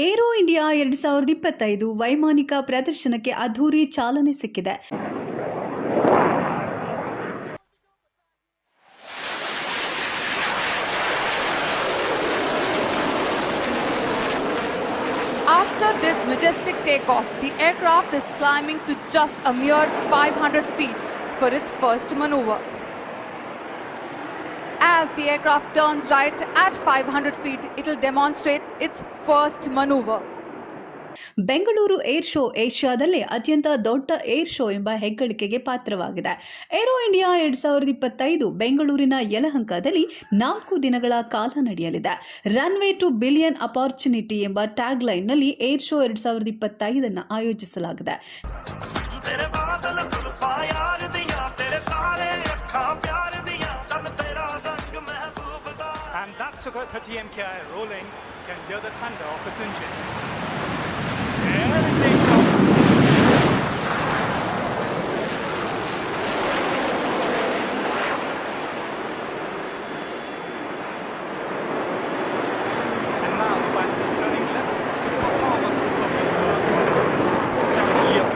Aero India 2025 ವೈಮಾನಿಕ ಪ್ರದರ್ಶನಕ್ಕೆ ಅದ್ಧೂರಿ ಚಾಲನೆ ಸಿಕ್ಕಿದೆ. After this majestic takeoff, the aircraft is climbing to just a mere 500 feet for its first maneuver. As the aircraft turns right at 500 feet, it will demonstrate its first maneuver. Bengaluru air show ಏಷ್ಯಾದಲ್ಲೇ ಅತ್ಯಂತ ದೊಡ್ಡ air show ಎಂಬ ಹೆಗ್ಗಳಿಕೆಗೆ ಪಾತ್ರವಾಗಿದೆ. Aero India 2025 ಬೆಂಗಳೂರಿನ ಯಲಹಂಕದಲ್ಲಿ 4 ದಿನಗಳ ಕಾಲ ನಡೆಯಲಿದೆ. ರನ್ವೇ ಟು ಬಿಲಿಯನ್ ಅಪಾರ್ಚುನಿಟಿ ಎಂಬ ಟ್ಯಾಗ್ ಲೈನ್ನಲ್ಲಿ ಏರ್ ಶೋ 2025 ಆಯೋಜಿಸಲಾಗಿದೆ. And that Sukhoi 30 MKI rolling can hear the thunder of its engine. There it takes off. And now the pilot is turning left to perform a super maneuver known as Double Yaw.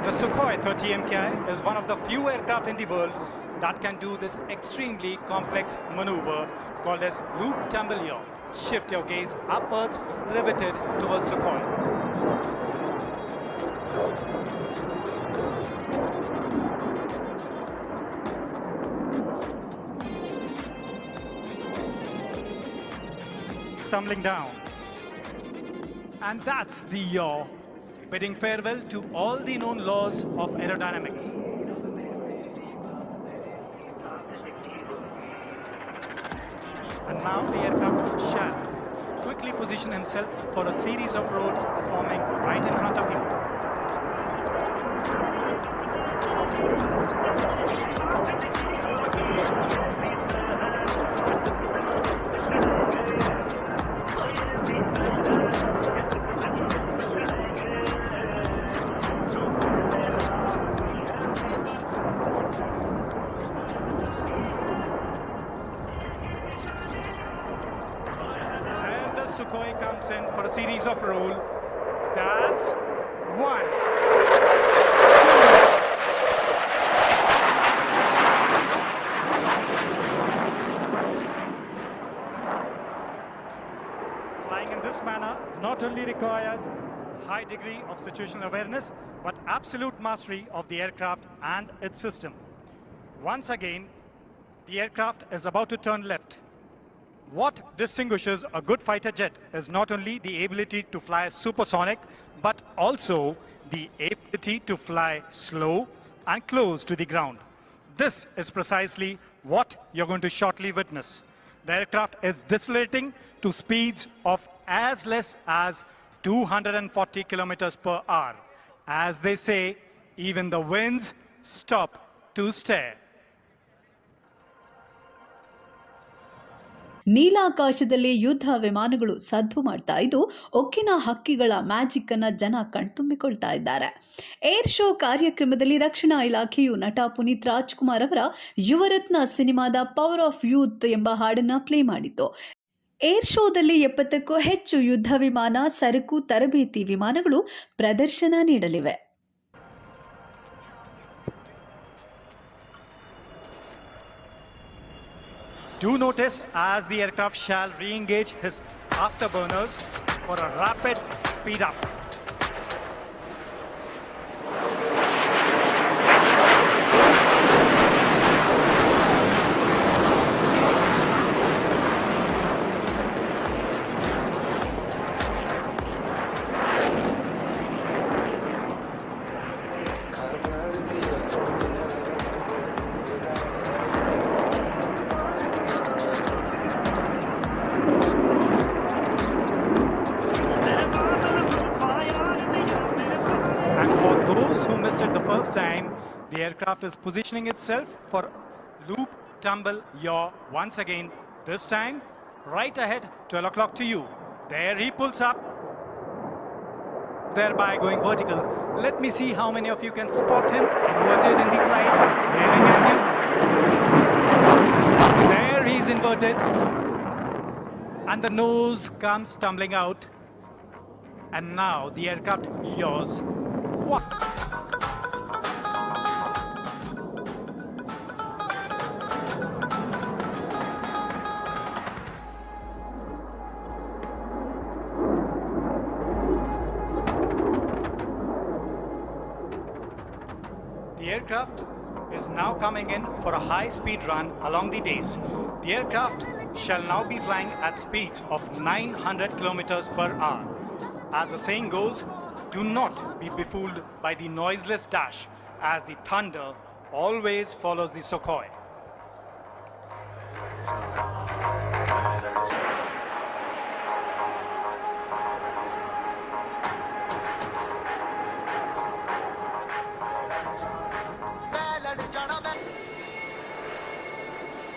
The Sukhoi 30 MKI is one of the few aircraft in the world that can do this extremely complex maneuver called as loop tumble yaw. Shift your gaze upwards, riveted towards Sukhoi. Tumbling down. And that's the yaw, bidding farewell to all the known laws of aerodynamics. And now the aircraft shall quickly position himself for a series of rolls forming right in front of him. Sukhoi comes in for a series of roll. That's 1, 2. Flying in this manner not only requires high degree of situational awareness, but absolute mastery of the aircraft and its system. Once again, the aircraft is about to turn left. What distinguishes a good fighter jet is not only the ability to fly supersonic, but also the ability to fly slow and close to the ground. This is precisely what you're going to shortly witness. The aircraft is decelerating to speeds of as less as 240 kilometers per hour. As they say, even the winds stop to stare. ನೀಲಾಕಾಶದಲ್ಲಿ ಯುದ್ಧ ವಿಮಾನಗಳು ಸದ್ದು ಮಾಡ್ತಾ ಇದ್ದು ಒಕ್ಕಿನ ಹಕ್ಕಿಗಳ magic ಅನ್ನ ಜನ ಕಣ್ತುಂಬಿಕೊಳ್ತಾ ಇದ್ದಾರೆ. Air show ಕಾರ್ಯಕ್ರಮದಲ್ಲಿ ರಕ್ಷಣಾ ಇಲಾಖೆಯು ನಟ ಪುನೀತ್ ರಾಜ್ಕುಮಾರ್ ಅವರ ಯುವರತ್ನ ಸಿನಿಮಾದ ಪವರ್ ಆಫ್ ಯೂತ್ ಎಂಬ ಹಾಡನ್ನ ಪ್ಲೇ ಮಾಡಿತ್ತು. ಏರ್ ಶೋದಲ್ಲಿ 70ಕ್ಕೂ ಹೆಚ್ಚು ಯುದ್ಧ ವಿಮಾನ, ಸರಕು, ತರಬೇತಿ ವಿಮಾನಗಳು ಪ್ರದರ್ಶನ ನೀಡಲಿವೆ. Do notice as the aircraft shall re-engage his afterburners for a rapid speed up. First time, the aircraft is positioning itself for loop tumble yaw once again, this time right ahead, 12 o'clock to you. There he pulls up, thereby going vertical. Let me see how many of you can spot him inverted in the flight. it, and the nose comes tumbling out, and now the aircraft yaws. The aircraft is now coming in for a high-speed run along the days. The aircraft shall now be flying at speeds of 900 kilometers per hour. As the saying goes, do not be befooled by the noiseless dash, as the thunder always follows the Sukhoi.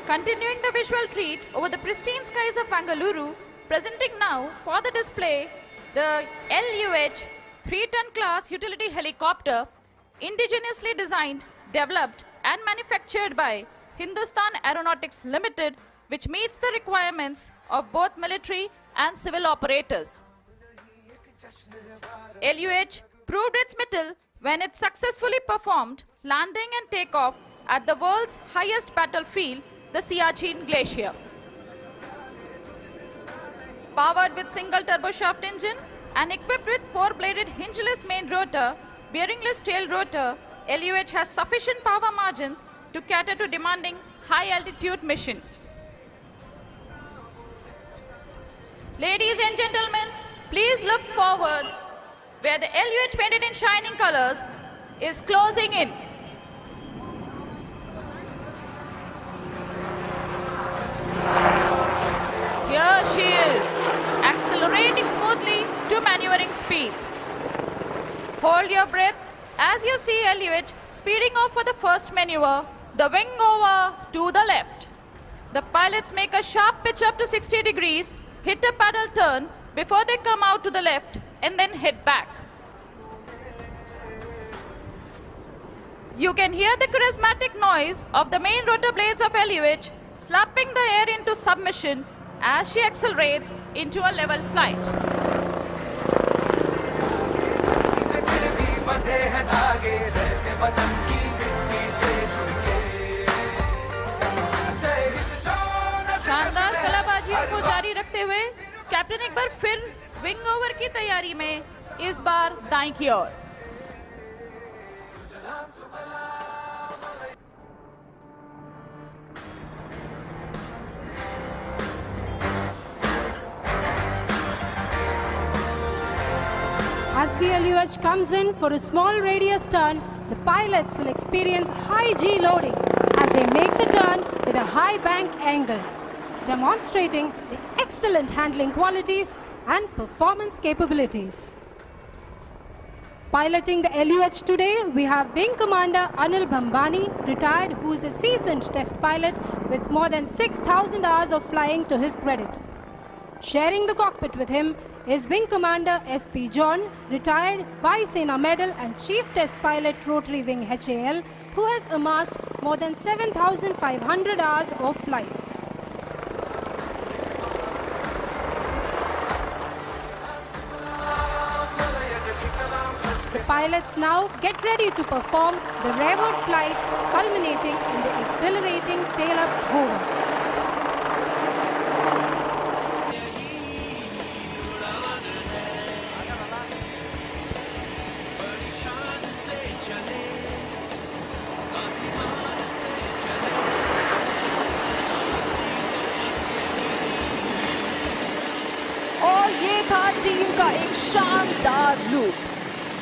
Continuing the visual treat over the pristine skies of Bangalore, presenting now for the display the LUH 3-ton class utility helicopter, indigenously designed, developed and manufactured by Hindustan Aeronautics Limited, which meets the requirements of both military and civil operators. LUH proved its mettle when it successfully performed landing and takeoff at the world's highest battlefield, the Siachen Glacier. Powered with single turboshaft engine and equipped with 4-bladed hingeless main rotor, bearingless tail rotor, LUH has sufficient power margins to cater to demanding high-altitude mission. Ladies and gentlemen, please look forward where the LUH painted in shining colors is closing in. Here she is, accelerating smoothly to maneuvering speeds. Hold your breath as you see LUH speeding off for the first maneuver, the wing over to the left. The pilots make a sharp pitch up to 60 degrees, hit a paddle turn before they come out to the left and then head back. You can hear the charismatic noise of the main rotor blades of LUH slapping the air into submission as she accelerates into a level flight. शानदार कलाबाजियों को जारी रखते हुए captain एक बार फिर wing over की तैयारी में, इस बार दाईं की ओर। As the LUH comes in for a small radius turn, the pilots will experience high G loading as they make the turn with a high bank angle, demonstrating the excellent handling qualities and performance capabilities. Piloting the LUH today, we have Wing Commander Anil Bhambani, retired, who is a seasoned test pilot with more than 6,000 hours of flying to his credit. Sharing the cockpit with him is Wing Commander S.P. John, retired Vayu-Sena Medal and Chief Test Pilot Rotary Wing HAL, who has amassed more than 7,500 hours of flight. The pilots now get ready to perform the rearward flight, culminating in the accelerating tail-up hover. ये था team का एक शानदार look.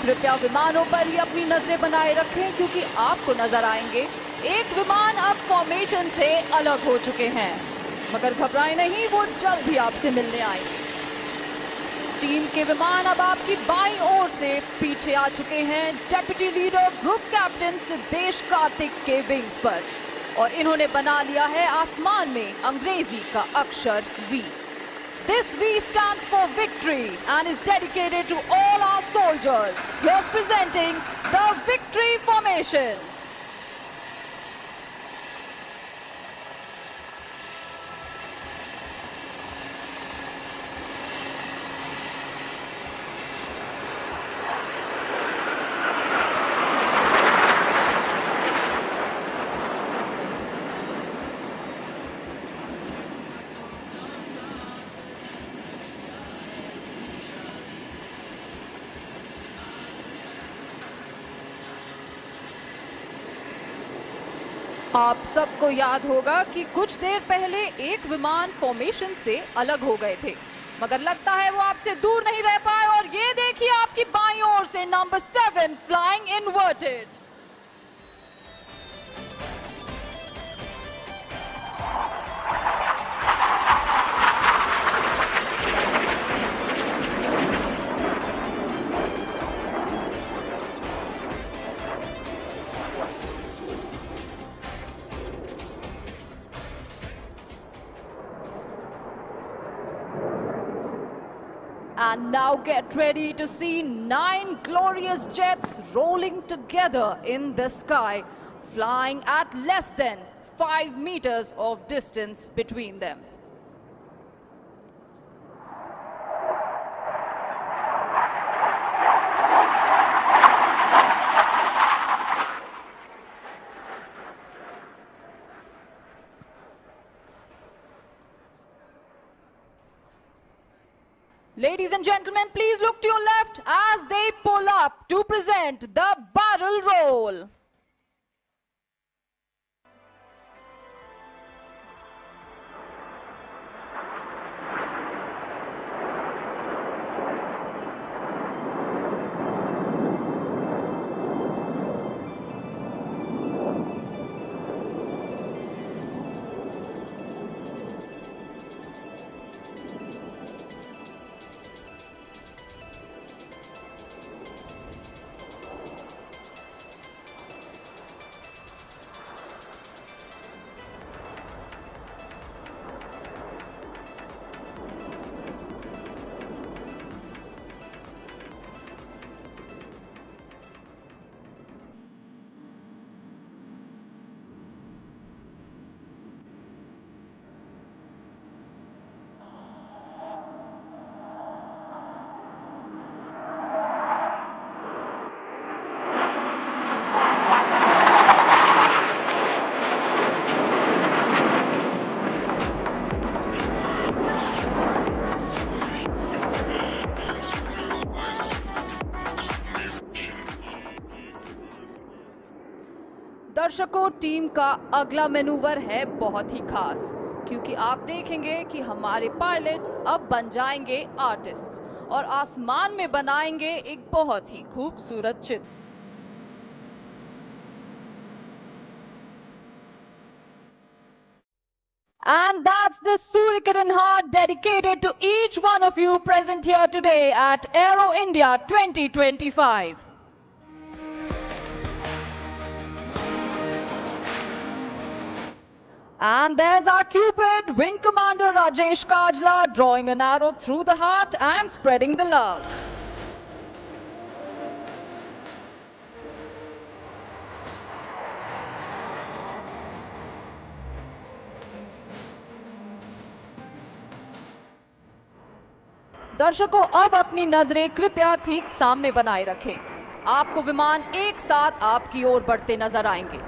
कृपया विमानों पर ही अपनी नजरें बनाए रखें, क्योंकि आपको नजर आएंगे एक विमान अब फॉर्मेशन से अलग हो चुके हैं। मगर घबराएं नहीं, वो जल्द ही आपसे मिलने आएंगे। टीम के विमान अब आपकी बाईं ओर से पीछे आ चुके हैं deputy leader group captain Siddhesh Kartik के विंग्स पर, और इन्होंने बना लिया है आसमान में अंग्रेजी का अक्षर V. This V stands for victory and is dedicated to all our soldiers. Here's presenting the Victory Formation. आप सबको याद होगा कि कुछ देर पहले एक विमान फॉर्मेशन से अलग हो गए थे, मगर लगता है वो आपसे दूर नहीं रह पाए। और ये देखिए आपकी बाईं ओर से number 7 flying inverted. And now get ready to see 9 glorious jets rolling together in the sky, flying at less than 5 meters of distance between them. Ladies and gentlemen, please look to your left as they pull up to present the barrel roll. दर्शकों, team का अगला manoeuvre है बहुत ही खास, क्योंकि आप देखेंगे कि हमारे पायलट्स अब बन जाएंगे आर्टिस्ट्स और आसमान में बनाएंगे एक बहुत ही खूबसूरत चित्र। And that's the Suryakiran Heart dedicated to each one of you present here today at Aero India 2025. And there's our Cupid, Wing Commander Rajesh Kajla, drawing an arrow through the heart and spreading the love. दर्शकों, अब अपनी नजरें कृपया ठीक सामने बनाए रखें। आपको विमान एक साथ आपकी ओर बढ़ते नजर आएंगे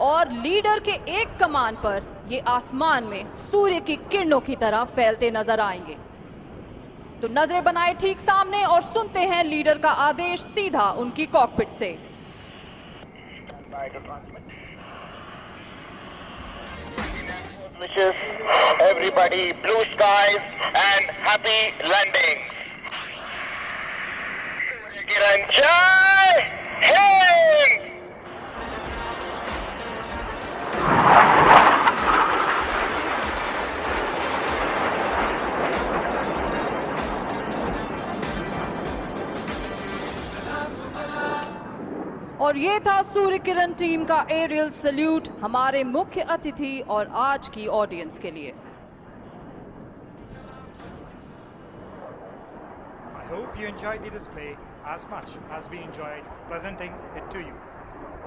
और लीडर के एक कमान पर ये आसमान में सूर्य की किरणों की तरह फैलते नजर आएंगे। तो नजरें बनाए ठीक सामने और सुनते हैं लीडर का आदेश सीधा उनकी कॉकपिट से। Wishes everybody blue skies and happy landings. Suryakiran Jai Hind! और ये था सूर्य किरण टीम का एरियल सल्यूट हमारे मुख्य अतिथि और आज की ऑडियंस के लिए। I hope you enjoyed the display as much as we enjoyed presenting it to you.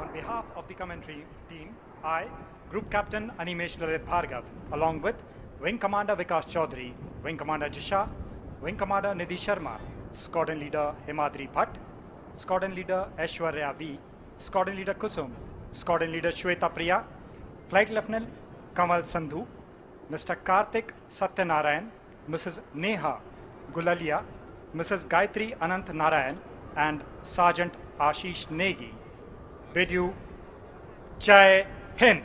On behalf of the commentary team, I, Group Captain Animesh Lalit Bhargav, along with Wing Commander Vikas Chaudhary, Wing Commander Jisha, Wing Commander Nidhi Sharma, Squadron Leader Himadri Bhatt, Squadron Leader Aishwarya V, Squadron Leader Kusum, Squadron Leader Shweta Priya, Flight Lieutenant Kamal Sandhu, Mr. Karthik Satyanarayan, Mrs. Neha Gulalia, Mrs. Gayatri Anant Narayan, and Sergeant Ashish Negi bid you Jai Hind.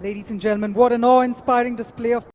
Ladies and gentlemen, what an awe-inspiring display of